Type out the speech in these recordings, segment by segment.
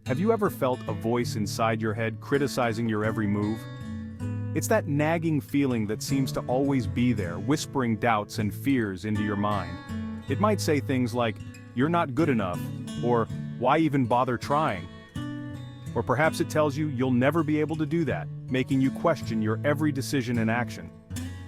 Have you ever felt a voice inside your head criticizing your every move? It's that nagging feeling that seems to always be there, whispering doubts and fears into your mind. It might say things like, "You're not good enough," or "Why even bother trying?" Or perhaps it tells you you'll never be able to do that, making you question your every decision and action.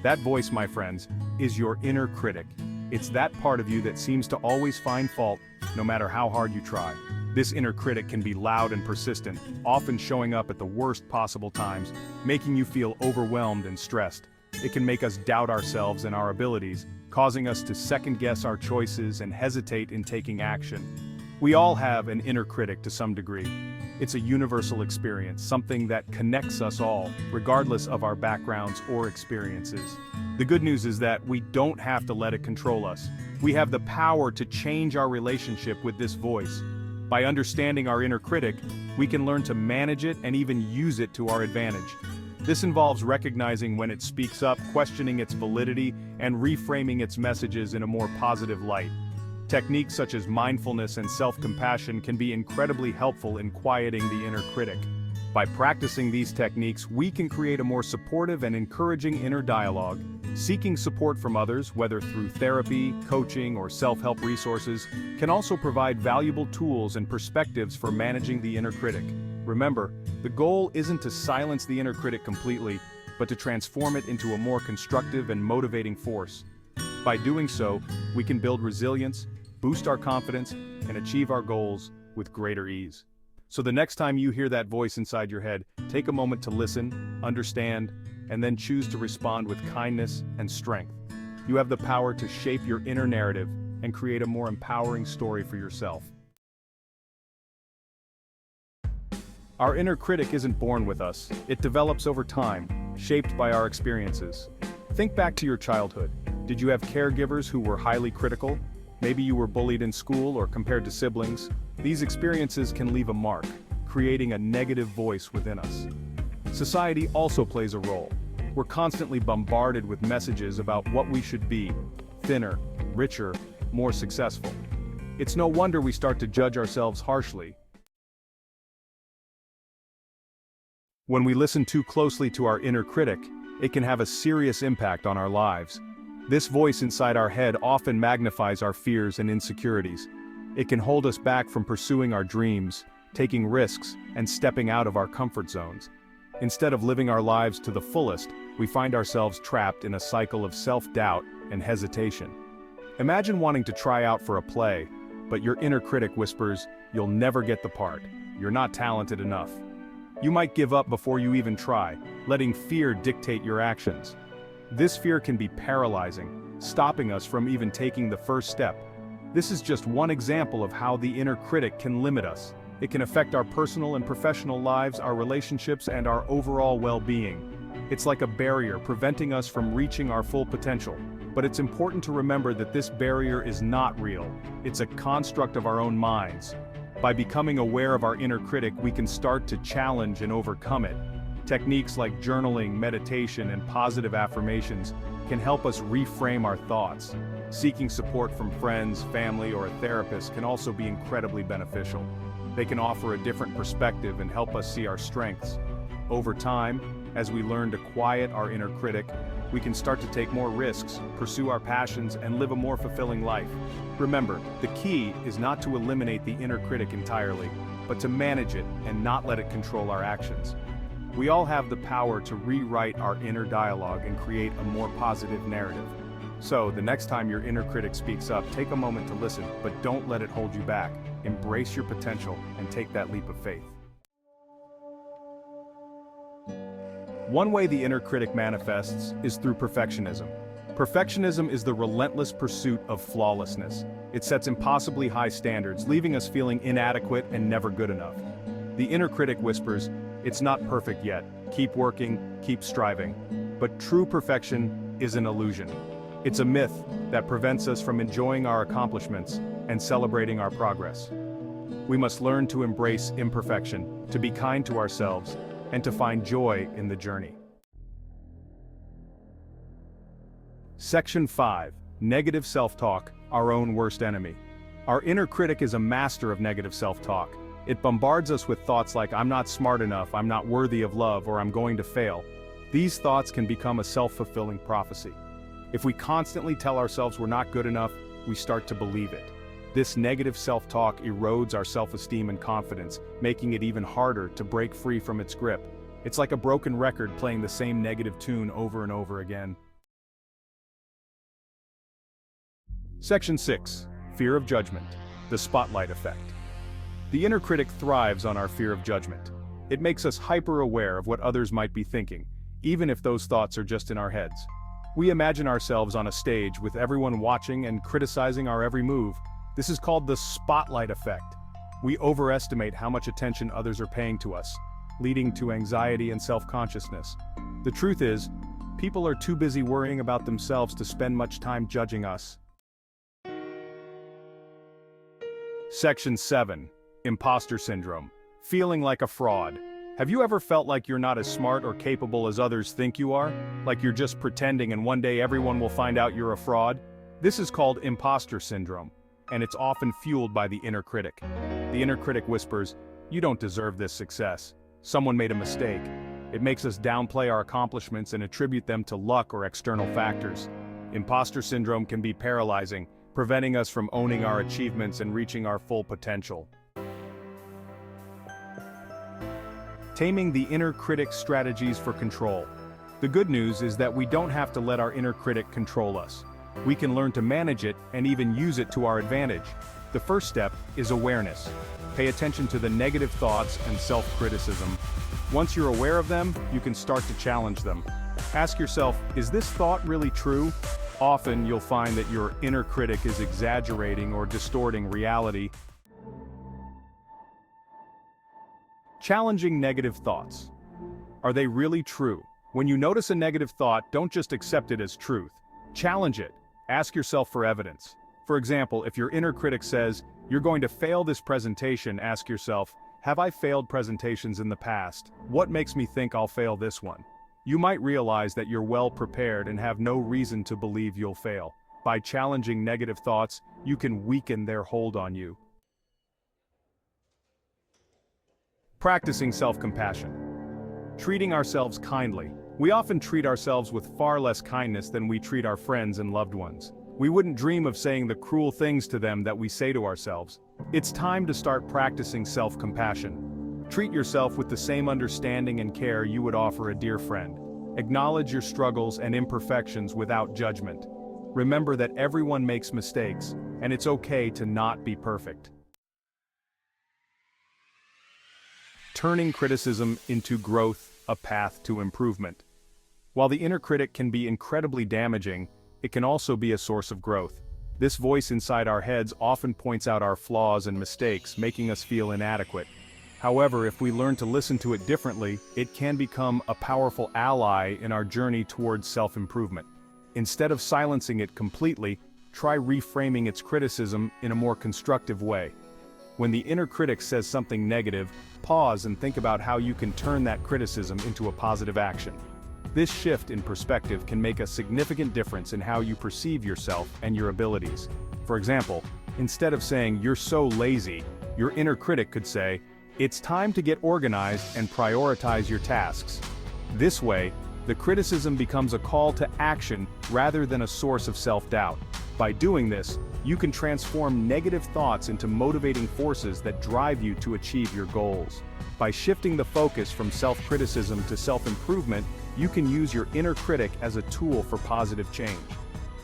That voice, my friends, is your inner critic. It's that part of you that seems to always find fault, no matter how hard you try. This inner critic can be loud and persistent, often showing up at the worst possible times, making you feel overwhelmed and stressed. It can make us doubt ourselves and our abilities, causing us to second-guess our choices and hesitate in taking action. We all have an inner critic to some degree. It's a universal experience, something that connects us all, regardless of our backgrounds or experiences. The good news is that we don't have to let it control us. We have the power to change our relationship with this voice. By understanding our inner critic, we can learn to manage it and even use it to our advantage. This involves recognizing when it speaks up, questioning its validity, and reframing its messages in a more positive light. Techniques such as mindfulness and self-compassion can be incredibly helpful in quieting the inner critic. By practicing these techniques, we can create a more supportive and encouraging inner dialogue. Seeking support from others, whether through therapy, coaching, or self-help resources, can also provide valuable tools and perspectives for managing the inner critic. Remember, the goal isn't to silence the inner critic completely, but to transform it into a more constructive and motivating force. By doing so, we can build resilience, boost our confidence, and achieve our goals with greater ease. So the next time you hear that voice inside your head, take a moment to listen, understand, and then choose to respond with kindness and strength. You have the power to shape your inner narrative and create a more empowering story for yourself. Our inner critic isn't born with us. It develops over time, shaped by our experiences. Think back to your childhood. Did you have caregivers who were highly critical? Maybe you were bullied in school or compared to siblings. These experiences can leave a mark, creating a negative voice within us. Society also plays a role. We're constantly bombarded with messages about what we should be: thinner, richer, more successful. It's no wonder we start to judge ourselves harshly. When we listen too closely to our inner critic, it can have a serious impact on our lives. This voice inside our head often magnifies our fears and insecurities. It can hold us back from pursuing our dreams, taking risks, and stepping out of our comfort zones. Instead of living our lives to the fullest, we find ourselves trapped in a cycle of self-doubt and hesitation. Imagine wanting to try out for a play, but your inner critic whispers, "You'll never get the part. You're not talented enough." You might give up before you even try, letting fear dictate your actions. This fear can be paralyzing, stopping us from even taking the first step. This is just one example of how the inner critic can limit us. It can affect our personal and professional lives, our relationships, and our overall well-being. It's like a barrier preventing us from reaching our full potential. But it's important to remember that this barrier is not real. It's a construct of our own minds. By becoming aware of our inner critic, we can start to challenge and overcome it. Techniques like journaling, meditation, and positive affirmations can help us reframe our thoughts. Seeking support from friends, family, or a therapist can also be incredibly beneficial. They can offer a different perspective and help us see our strengths. Over time, as we learn to quiet our inner critic, we can start to take more risks, pursue our passions, and live a more fulfilling life. Remember, the key is not to eliminate the inner critic entirely, but to manage it and not let it control our actions. We all have the power to rewrite our inner dialogue and create a more positive narrative. So, the next time your inner critic speaks up, take a moment to listen, but don't let it hold you back. Embrace your potential and take that leap of faith. One way the inner critic manifests is through perfectionism. Perfectionism is the relentless pursuit of flawlessness. It sets impossibly high standards, leaving us feeling inadequate and never good enough. The inner critic whispers, "It's not perfect yet. Keep working, keep striving." But true perfection is an illusion. It's a myth that prevents us from enjoying our accomplishments and celebrating our progress. We must learn to embrace imperfection, to be kind to ourselves, and to find joy in the journey. Section 5. Negative self-talk, our own worst enemy. Our inner critic is a master of negative self-talk. It bombards us with thoughts like I'm not smart enough, I'm not worthy of love, or I'm going to fail. These thoughts can become a self-fulfilling prophecy. If we constantly tell ourselves we're not good enough, we start to believe it. This negative self-talk erodes our self-esteem and confidence, making it even harder to break free from its grip. It's like a broken record playing the same negative tune over and over again. Section 6. Fear of judgment. The spotlight effect. The inner critic thrives on our fear of judgment. It makes us hyper-aware of what others might be thinking, even if those thoughts are just in our heads. We imagine ourselves on a stage with everyone watching and criticizing our every move. This is called the spotlight effect. We overestimate how much attention others are paying to us, leading to anxiety and self-consciousness. The truth is, people are too busy worrying about themselves to spend much time judging us. Section 7. Imposter syndrome. Feeling like a fraud. Have you ever felt like you're not as smart or capable as others think you are? Like you're just pretending and one day everyone will find out you're a fraud? This is called imposter syndrome, and it's often fueled by the inner critic. The inner critic whispers, "You don't deserve this success. Someone made a mistake." It makes us downplay our accomplishments and attribute them to luck or external factors. Imposter syndrome can be paralyzing, preventing us from owning our achievements and reaching our full potential. Taming the inner critic strategies for control. The good news is that we don't have to let our inner critic control us. We can learn to manage it and even use it to our advantage. The first step is awareness. Pay attention to the negative thoughts and self-criticism. Once you're aware of them, you can start to challenge them. Ask yourself, is this thought really true? Often you'll find that your inner critic is exaggerating or distorting reality. Challenging negative thoughts. Are they really true? When you notice a negative thought, don't just accept it as truth. Challenge it. Ask yourself for evidence. For example, if your inner critic says, "You're going to fail this presentation," ask yourself, "Have I failed presentations in the past? What makes me think I'll fail this one?" You might realize that you're well prepared and have no reason to believe you'll fail. By challenging negative thoughts, you can weaken their hold on you. Practicing self-compassion. Treating ourselves kindly. We often treat ourselves with far less kindness than we treat our friends and loved ones. We wouldn't dream of saying the cruel things to them that we say to ourselves. It's time to start practicing self-compassion. Treat yourself with the same understanding and care you would offer a dear friend. Acknowledge your struggles and imperfections without judgment. Remember that everyone makes mistakes, and it's okay to not be perfect. Turning criticism into growth, a path to improvement. While the inner critic can be incredibly damaging, it can also be a source of growth. This voice inside our heads often points out our flaws and mistakes, making us feel inadequate. However, if we learn to listen to it differently, it can become a powerful ally in our journey towards self-improvement. Instead of silencing it completely, try reframing its criticism in a more constructive way. When the inner critic says something negative, pause and think about how you can turn that criticism into a positive action. This shift in perspective can make a significant difference in how you perceive yourself and your abilities. For example, instead of saying, "You're so lazy," your inner critic could say, "It's time to get organized and prioritize your tasks." This way, the criticism becomes a call to action rather than a source of self-doubt. By doing this, you can transform negative thoughts into motivating forces that drive you to achieve your goals. By shifting the focus from self-criticism to self-improvement, you can use your inner critic as a tool for positive change.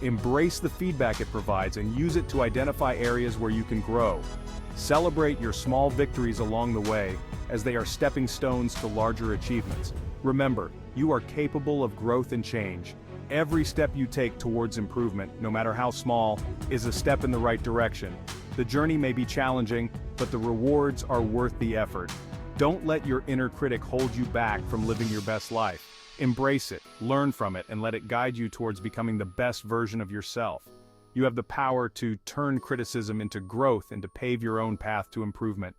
Embrace the feedback it provides and use it to identify areas where you can grow. Celebrate your small victories along the way, as they are stepping stones to larger achievements. Remember, you are capable of growth and change. Every step you take towards improvement, no matter how small, is a step in the right direction. The journey may be challenging, but the rewards are worth the effort. Don't let your inner critic hold you back from living your best life. Embrace it, learn from it, and let it guide you towards becoming the best version of yourself. You have the power to turn criticism into growth and to pave your own path to improvement.